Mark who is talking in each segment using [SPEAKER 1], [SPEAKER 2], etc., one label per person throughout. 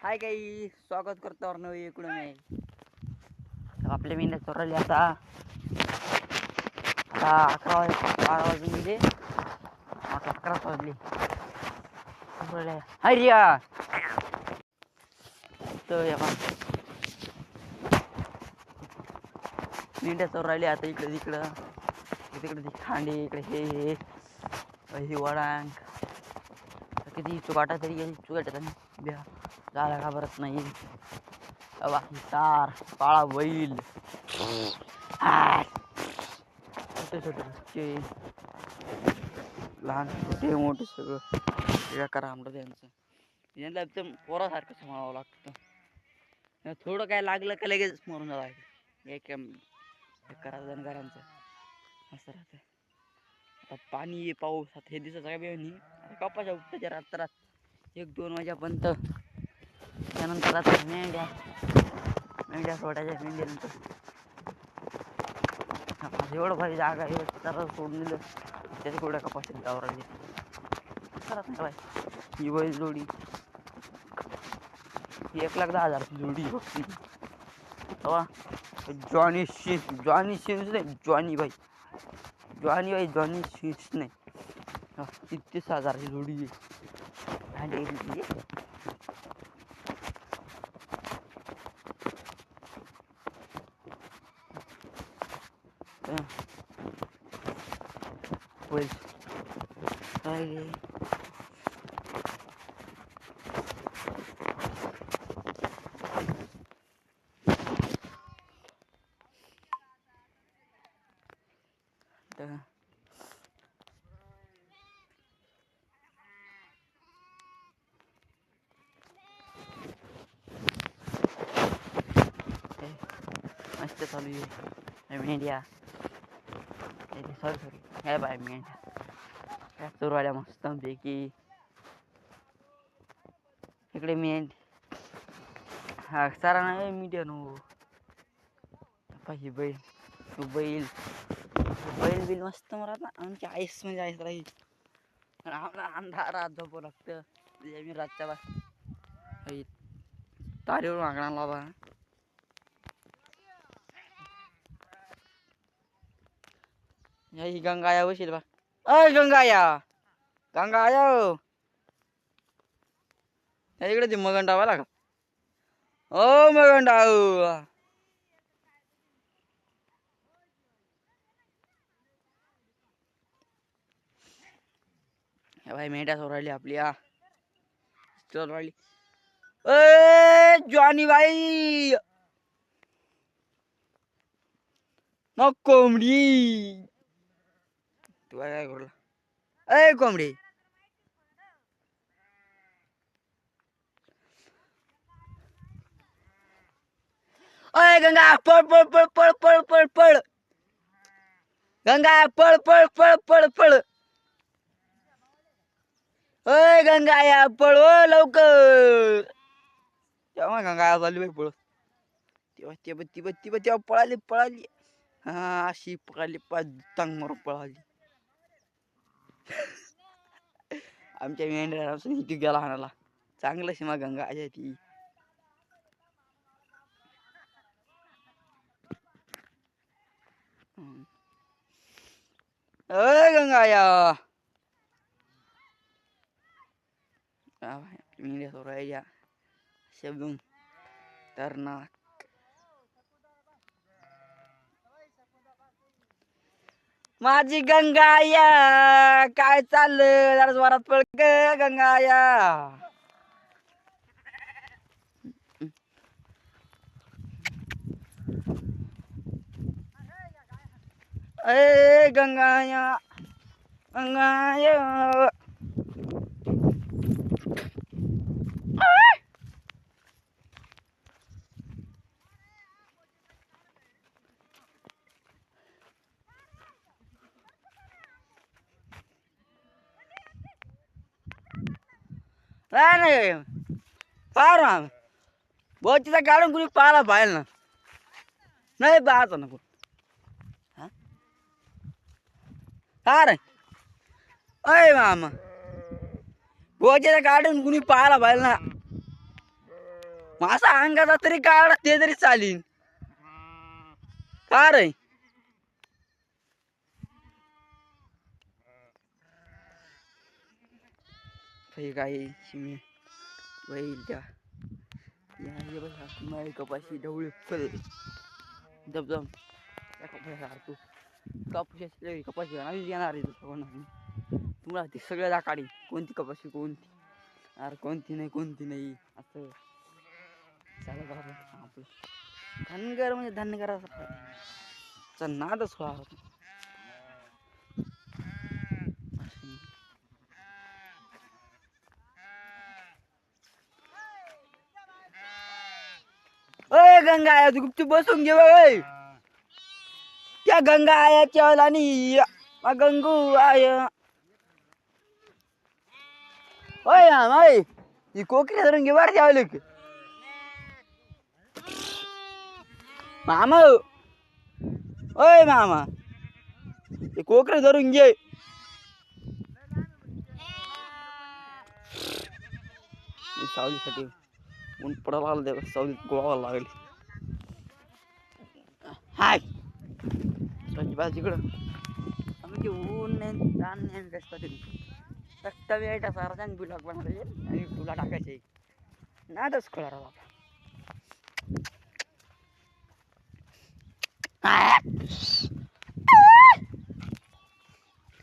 [SPEAKER 1] हाय काही स्वागत करतो नवी इकडून मी आपल्या मेंढ्या चोरली आता 11 वाजून गेले 11 वाजले हरिया तर मेंढ्या चोरली आता इकडे तिकडं तिकडे खांडी इकडे हे वडांग किती चुकाटा तरी गेली चुकाटा ब्या झाला घाबरत नाही बाकी तार काळा बैल छोटे छोटे बच्चे लहान छोटे मोठे सगळं करा आमचं त्यांचं यांना एकदम पोरासारखं सांभाळावं लागतं थोडं काय लागलं का लगेच मरून जावं एक करा धनगरांचं असं राहतं आता पाणी पाऊस आता हे दिवसाचं काय बेवणी आता कपाशा उपटायच्या रात्रात 1-2 वाजेपर्यंत त्यानंतर आता मेंढ्या सोडायच्या मेंढ्यानंतर एवढं भारी जागा आहे तर सोडून दिलं त्याच्या एवढ्या कपाशीत गावराली करत नाही बाय ही बैल जोडी 1,10,000 जोडी बघती जॉनी सिन्स नाही जॉनी भाई जॉनी सिन्स नाही 33,000 जोडी आहे बैल मस्त चालू आहे मेंढ्या सॉरी हे बाय मेंढ्या चोरवाल्या मस्त पैकी इकडे हा सारा नाही मीडिया नो पाहिजे बैल बिल मस्त मरात ना आमची आईस म्हणजे आईस राहील आम्हाला अंधारात झोपू लागतं मी रातच्या तारीवर मागणार बाबा ही गंगाया बसेल बा अय गंगाया इकडे ती मगंडा वाला का ओ मगंडा भाई मेंढ्या सोडली आपली चोरवाली ए जॉनी भाई मग कोंबडी तू काय करला ए कोंबडी अय गंगा पळ पळ पळ पळ पळ पळ पळ गंगा पळ पळ पळ पळ पळ अय गंगा या पळ लवकर तेव्हा गंगा झाली बाई पळ तेव्हा पळाली हा अशी पळाली चांग मारून पळाली आमच्या मेंढ्या ती गेला हाणाला चांगलं सीमा गंगा आहे ती अय गंगाया मेंढ्या सोडायच्या शब्दून तरनाक माझी गंगाया काय चाललं जरा जोरात पळ ग गंगाया ए गंगाया नाही फार बोटीचा काढून कुणी पाहायला पाहिजे ना नाही पाहतो नको फार अय मामा बोटीचा काढून कुणी पाहायला पाहिजे ना माझा अंगाचा तरी काढ ते तरी चालीन का रे. काही शिमी बैल त्या माझी कपाशी ढवळी फुल दबदम त्या कपाशी कपाशी कपाशी येणार तुम्हाला ते सगळं दाखाडी कोणती कपाशी कोणती अरे कोणती नाही असं चालत आपलं धनगर म्हणजे धनगराचा नादच व्हा. ओय गंगा आया तू गुपचूप बसून घे ओय. त्या गंगा आयाच्या आणि गंगू आय ओय ओय ही कोकरी धरून घे वर द्यावं की मामा. ओय मामा हे कोकरे धरून घे. सावलीसाठी ऊन पडायला लागलं सावलीत गोळायला लागली. हाय बाजूकडं आम्ही ऊन नाही ताण नाही कष्टासाठी कष्टा वेळटा सारा ब्लॉक बनवता येईल आणि तुला टाकायचे नादच कळाला बाबा.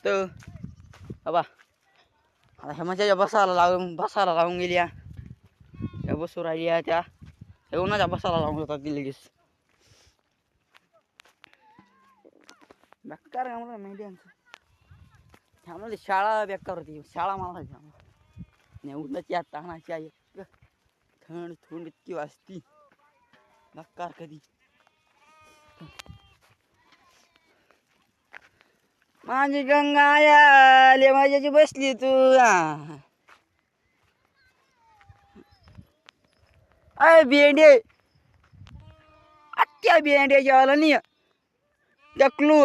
[SPEAKER 1] तर बाबा आता ह्या माझ्या बसायला लावून गेल्या त्या बसू राहिल्या त्या उन्हाच्या बसायला लावून होतात ती लगेच बेकार आम्हाला माहिती आमचं ह्यामध्ये शाळा बेकार होती. शाळा मला नाही उन्हाची आत ताणाची आहे थंड इतकी वाजती बेकार कधी. माझी गंगा आले माझ्याची बसली तू अय भेंडे आत्या भेंड्याच्या आला नाही डकलू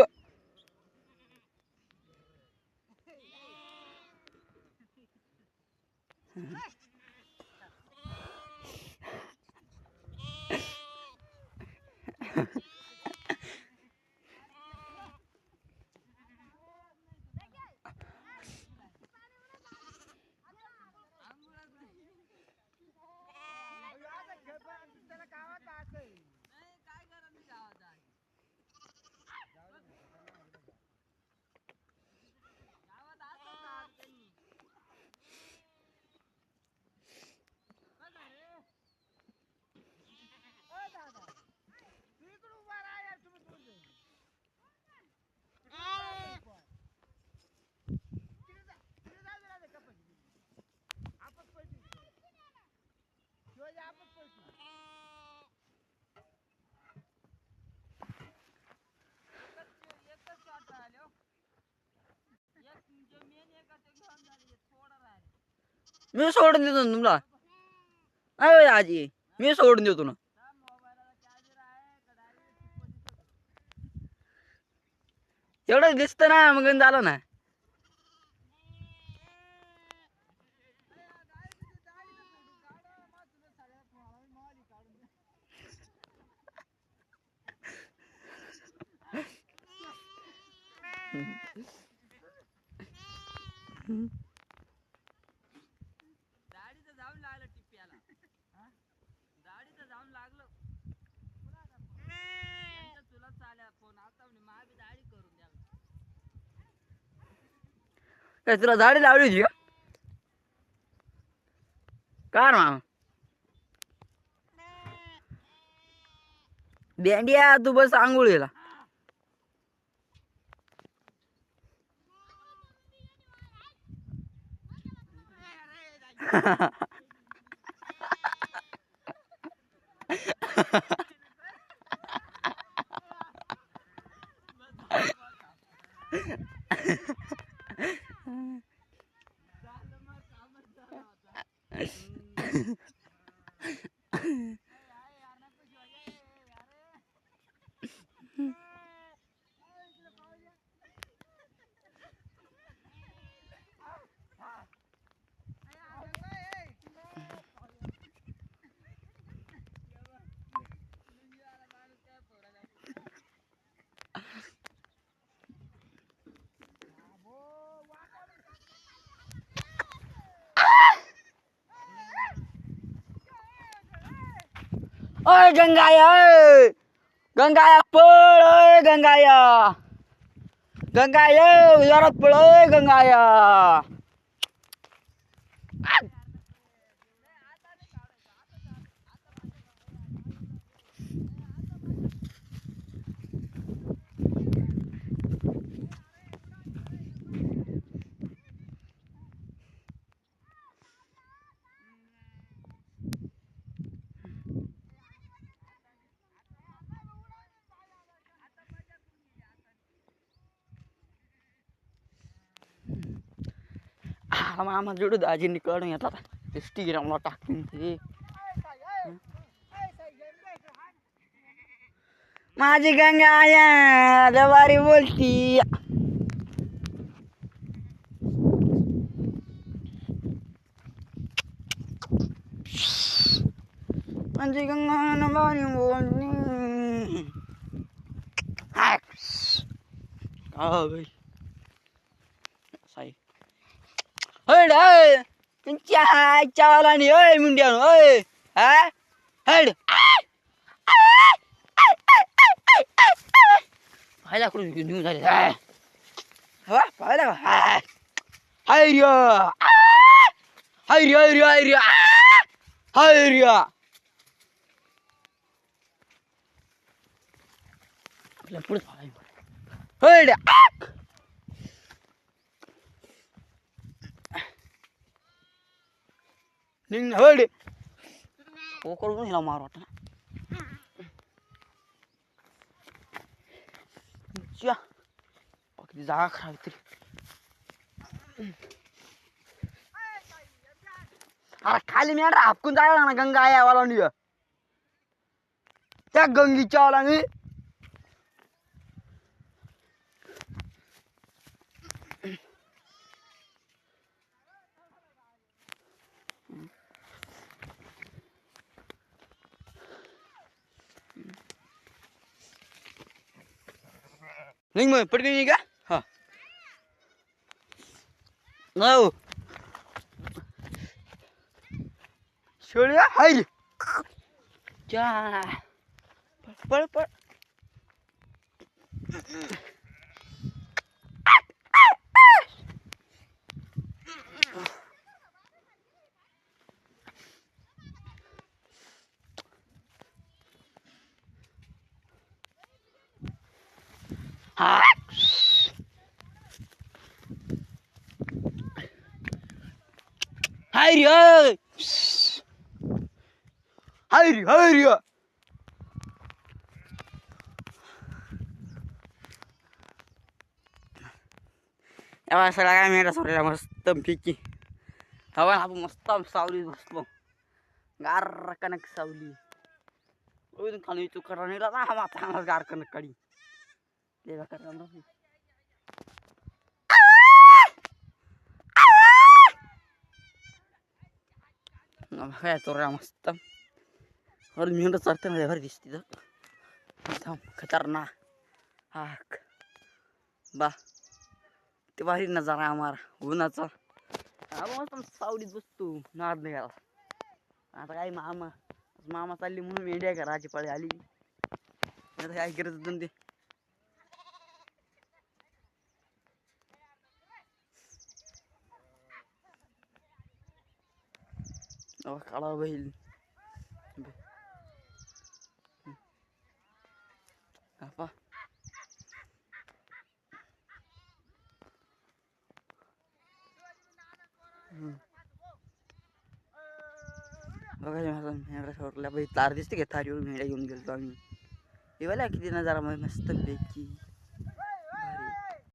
[SPEAKER 1] मी सोडून देतो ना तुला अय आजी मी सोडून देतो ना. एवढं दिसतं ना मग झालं ना. काय तुला दाढी लावली होती का मामा भेंड्या तू बस आंघोळीला. ओय गंगाया, ओय गंगाया पळ, ओय गंगाया, गंगाया जोरात पळ, ओय गंगाया. मामा जोडू दाजींनी काढून येतात ते स्टीग्रामला टाकून ते. माझी गंगाया जवारी बोलती. माझी गंगा जवारी बोलती. भाई साई हड तुमच्या चावाला नाही ओय मुंड्या ओय हा हड पाहिला करून घेऊन झाले हा पाहिला हायर्या हायर्या हायर्या हायर्या हायर्या आपल्या पुढे हड निघ हड हो करून हिला मार वाटत किती जागा खराब तरी अरे खाली मी हापकून जायला ना गंगा या वाला त्या गंगीच्या वाला नहीं मैं पड़ गई क्या हाँ no छोड़िया हाय क्या पड़ पड़ हाँ हाय रे हाय रे हाय रे यावा सगळा काय मेरा सोडला मस्त पिकी हवा आपण मस्त सावली बसलो गार कनक सावली ओय खाली तू करा नाही ना माथा गार कनक काढी देवा करा ना काय तोरा मस्त और मेहनत करते ना भारी दिसती तर खतरनाक हाक बा ते भारी नजारा हमारा उन्हाचा मस्त सावलीत बसतो नाद नाही घाला आता काय मामा मामा चालली म्हणून मेंढ्या घराची पळी आली आता काय करत होतं ते काळा बैल apa बघा माझा मेंढरा सोडला बाई तार दिसते का तारीवर मेंढ्या घेऊन गेलो आम्ही हे बघा किती नजारा मस्त पैकी